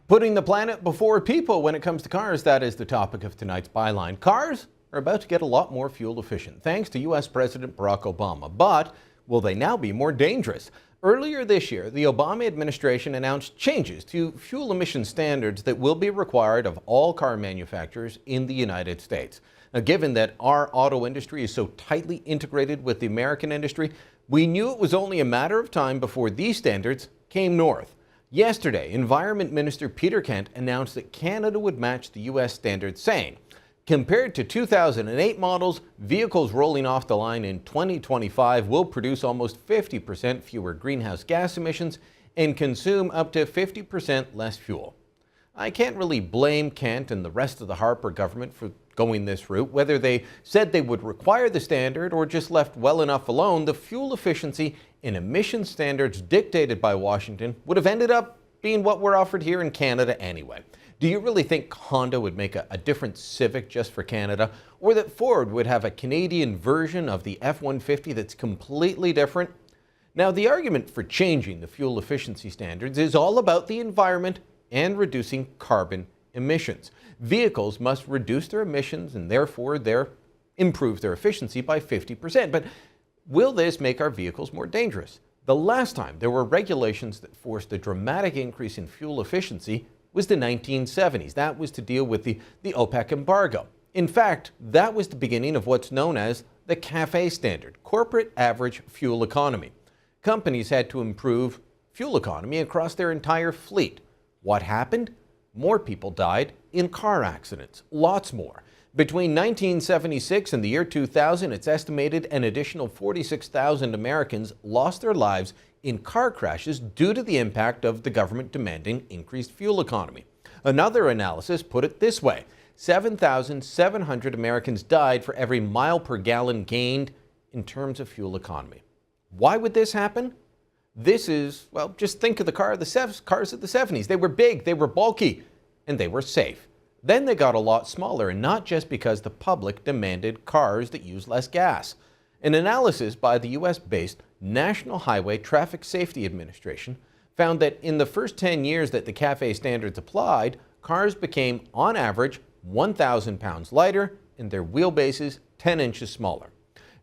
Putting the planet before people when it comes to cars, that is the topic of tonight's Byline. Cars are about to get a lot more fuel efficient, thanks to U.S. President Barack Obama. But will they now be more dangerous? Earlier this year, the Obama administration announced changes to fuel emission standards that will be required of all car manufacturers in the United States. Now, given that our auto industry is so tightly integrated with the American industry, we knew it was only a matter of time before these standards came north. Yesterday, Environment Minister Peter Kent announced that Canada would match the U.S. standards, saying, compared to 2008 models, vehicles rolling off the line in 2025 will produce almost 50% fewer greenhouse gas emissions and consume up to 50% less fuel. I can't really blame Kent and the rest of the Harper government for going this route. Whether they said they would require the standard or just left well enough alone, the fuel efficiency and emission standards dictated by Washington would have ended up being what we're offered here in Canada anyway. Do you really think Honda would make a different Civic just for Canada, or that Ford would have a Canadian version of the F-150 that's completely different? Now, the argument for changing the fuel efficiency standards is all about the environment and reducing carbon emissions. Vehicles must reduce their emissions and therefore improve their efficiency by 50%. But will this make our vehicles more dangerous? The last time there were regulations that forced a dramatic increase in fuel efficiency was the 1970s. That was to deal with the OPEC embargo. In fact, that was the beginning of what's known as the CAFE standard, Corporate Average Fuel Economy. Companies had to improve fuel economy across their entire fleet. What happened? More people died in car accidents, lots more. Between 1976 and the year 2000, it's estimated an additional 46,000 Americans lost their lives in car crashes due to the impact of the government demanding increased fuel economy. Another analysis put it this way: 7,700 Americans died for every mile per gallon gained in terms of fuel economy. Why would this happen? This is, well, just think of the cars of the 70s. They were big, they were bulky, and they were safe. Then they got a lot smaller, and not just because the public demanded cars that use less gas. An analysis by the US-based National Highway Traffic Safety Administration found that in the first 10 years that the CAFE standards applied, cars became, on average, 1,000 pounds lighter and their wheelbases 10 inches smaller.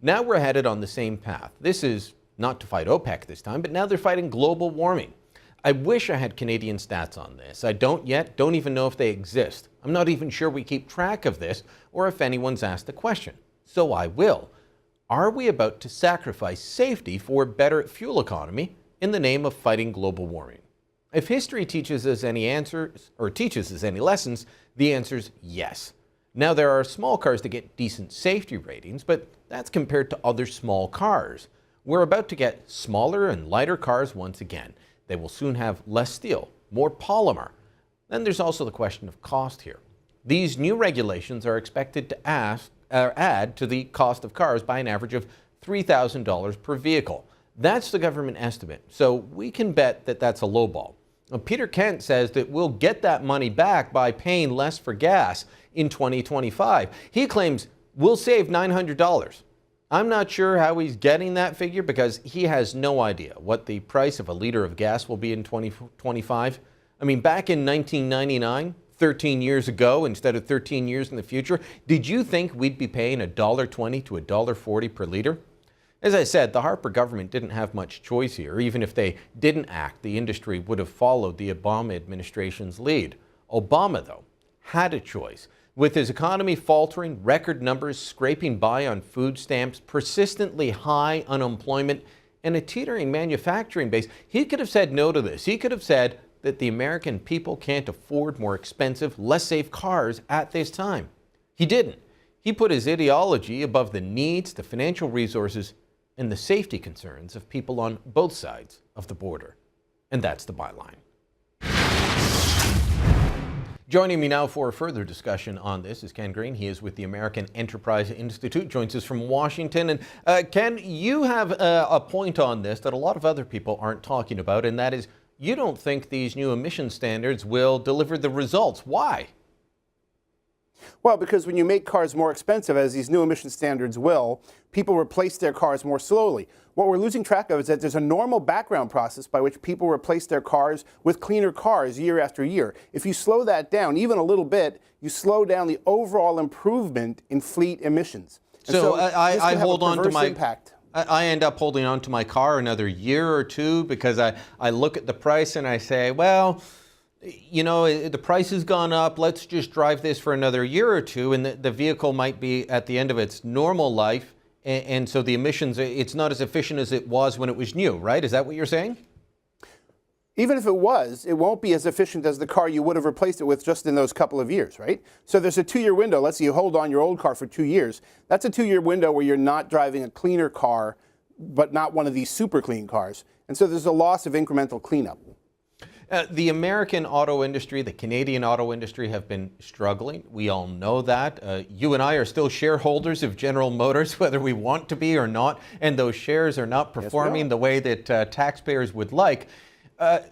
Now we're headed on the same path. This is not to fight OPEC this time, but now they're fighting global warming. I wish I had Canadian stats on this. I don't yet, don't even know if they exist. I'm not even sure we keep track of this or if anyone's asked the question. So I will. Are we about to sacrifice safety for better fuel economy in the name of fighting global warming? If history teaches us any answers or teaches us any lessons, the answer is yes. Now, there are small cars that get decent safety ratings, but that's compared to other small cars. We're about to get smaller and lighter cars once again. They will soon have less steel, more polymer. Then there's also the question of cost here. These new regulations are expected to add to the cost of cars by an average of $3,000 per vehicle. That's the government estimate, so we can bet that that's a lowball. Now, Peter Kent says that we'll get that money back by paying less for gas in 2025. He claims we'll save $900. I'm not sure how he's getting that figure because he has no idea what the price of a liter of gas will be in 2025. I mean, back in 1999, 13 years ago, instead of 13 years in the future, did you think we'd be paying $1.20 to $1.40 per liter? As I said, the Harper government didn't have much choice here. Even if they didn't act, the industry would have followed the Obama administration's lead. Obama, though, had a choice. With his economy faltering, record numbers scraping by on food stamps, persistently high unemployment, and a teetering manufacturing base, he could have said no to this. He could have said that the American people can't afford more expensive, less safe cars at this time. He didn't. He put his ideology above the needs, the financial resources, and the safety concerns of people on both sides of the border. And that's the Byline. Joining me now for a further discussion on this is Ken Green. He is with the American Enterprise Institute, joins us from Washington. And Ken, you have a point on this that a lot of other people aren't talking about, and that is you don't think these new emission standards will deliver the results. Why? Well, because when you make cars more expensive, as these new emission standards will, people replace their cars more slowly. What we're losing track of is that there's a normal background process by which people replace their cars with cleaner cars year after year. If you slow that down even a little bit, you slow down the overall improvement in fleet emissions. So I hold on to my impact. I end up holding on to my car another year or two because I look at the price and I say, well, you know, the price has gone up. Let's just drive this for another year or two, and the vehicle might be at the end of its normal life, and so the emissions, it's not as efficient as it was when it was new, right? Is that what you're saying? Even if it was, it won't be as efficient as the car you would have replaced it with just in those couple of years, right? So there's a 2-year window. Let's say you hold on your old car for 2 years. That's a 2-year window where you're not driving a cleaner car, but not one of these super clean cars. And so there's a loss of incremental cleanup. The American auto industry, the Canadian auto industry have been struggling. We all know that. You and I are still shareholders of General Motors, whether we want to be or not, and those shares are not performing the way that taxpayers would like. The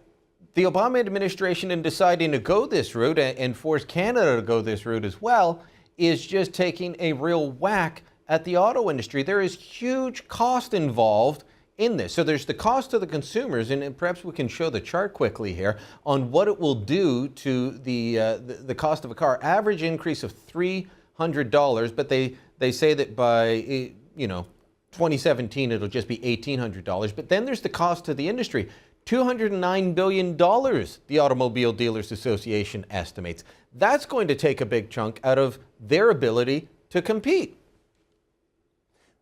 Obama administration, in deciding to go this route and force Canada to go this route as well, is just taking a real whack at the auto industry. There is huge cost involved in this. So there's the cost to the consumers, and perhaps we can show the chart quickly here on what it will do to the cost of a car. Average increase of $300, but they say that by 2017 it'll just be $1,800. But then there's the cost to the industry. $209 billion, the Automobile Dealers Association estimates. That's going to take a big chunk out of their ability to compete.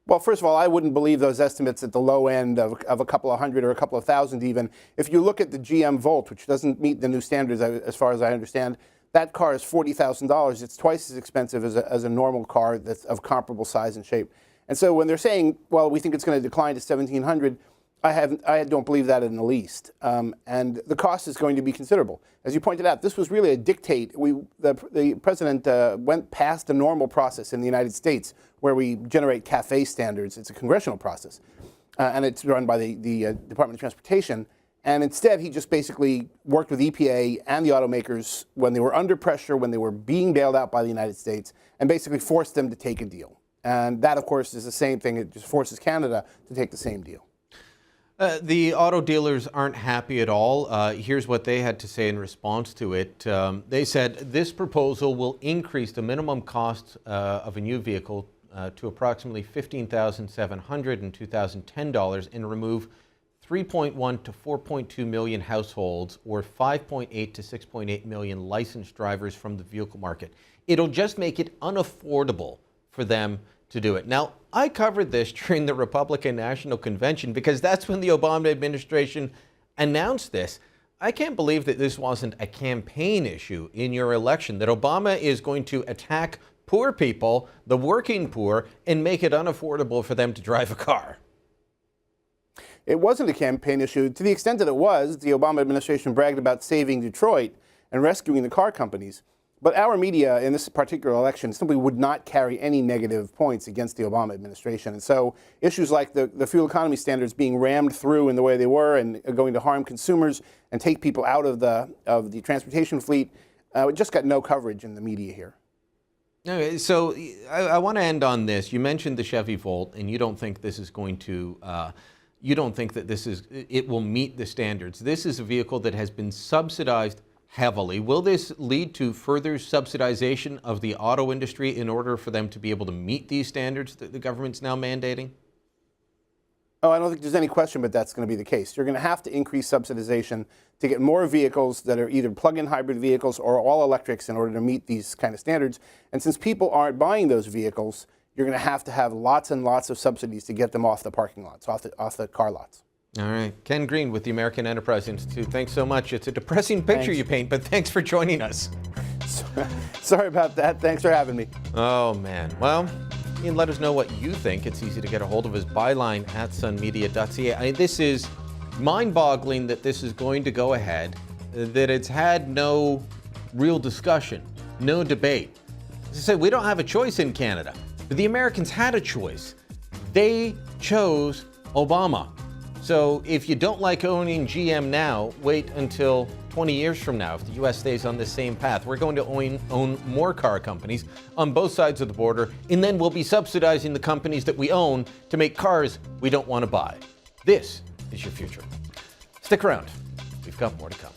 Well, first of all, I wouldn't believe those estimates at the low end of a couple of hundred or a couple of thousand even. If you look at the GM Volt, which doesn't meet the new standards as far as I understand, that car is $40,000. It's twice as expensive as a normal car that's of comparable size and shape. And so when they're saying, well, we think it's going to decline to $1,700, I don't believe that in the least. And the cost is going to be considerable. As you pointed out, this was really a dictate. The president went past the normal process in the United States where we generate CAFE standards. It's a congressional process, and it's run by the Department of Transportation. And instead, he just basically worked with EPA and the automakers when they were under pressure, when they were being bailed out by the United States, and basically forced them to take a deal. And that, of course, is the same thing. It just forces Canada to take the same deal. The auto dealers aren't happy at all. Here's what they had to say in response to it. They said this proposal will increase the minimum cost of a new vehicle to approximately $15,700 in 2010 and remove 3.1 to 4.2 million households or 5.8 to 6.8 million licensed drivers from the vehicle market. It'll just make it unaffordable for them to do it. Now, I covered this during the Republican National Convention because that's when the Obama administration announced this. I can't believe that this wasn't a campaign issue in your election, that Obama is going to attack poor people, the working poor, and make it unaffordable for them to drive a car. It wasn't a campaign issue. To the extent that it was, the Obama administration bragged about saving Detroit and rescuing the car companies. But our media in this particular election simply would not carry any negative points against the Obama administration. And so issues like the fuel economy standards being rammed through in the way they were and going to harm consumers and take people out of the transportation fleet, it just got no coverage in the media here. Okay, so I want to end on this. You mentioned the Chevy Volt, and you don't think this is going to, you don't think that it will meet the standards. This is a vehicle that has been subsidized heavily. Will this lead to further subsidization of the auto industry in order for them to be able to meet these standards that the government's now mandating? Oh, I don't think there's any question but that's going to be the case. You're going to have to increase subsidization to get more vehicles that are either plug-in hybrid vehicles or all electrics in order to meet these kind of standards. And since people aren't buying those vehicles, you're going to have lots and lots of subsidies to get them off the parking lots, off the car lots. All right. Ken Green with the American Enterprise Institute. Thanks so much. It's a depressing picture you paint, but thanks for joining us. Sorry about that. Thanks for having me. Oh, man. Well, you can let us know what you think. It's easy to get a hold of us. Byline at sunmedia.ca. This is mind-boggling that this is going to go ahead, that it's had no real discussion, no debate. As I said, we don't have a choice in Canada, but the Americans had a choice. They chose Obama. So if you don't like owning GM now, wait until 20 years from now if the U.S. stays on this same path. We're going to own more car companies on both sides of the border, and then we'll be subsidizing the companies that we own to make cars we don't want to buy. This is your future. Stick around. We've got more to come.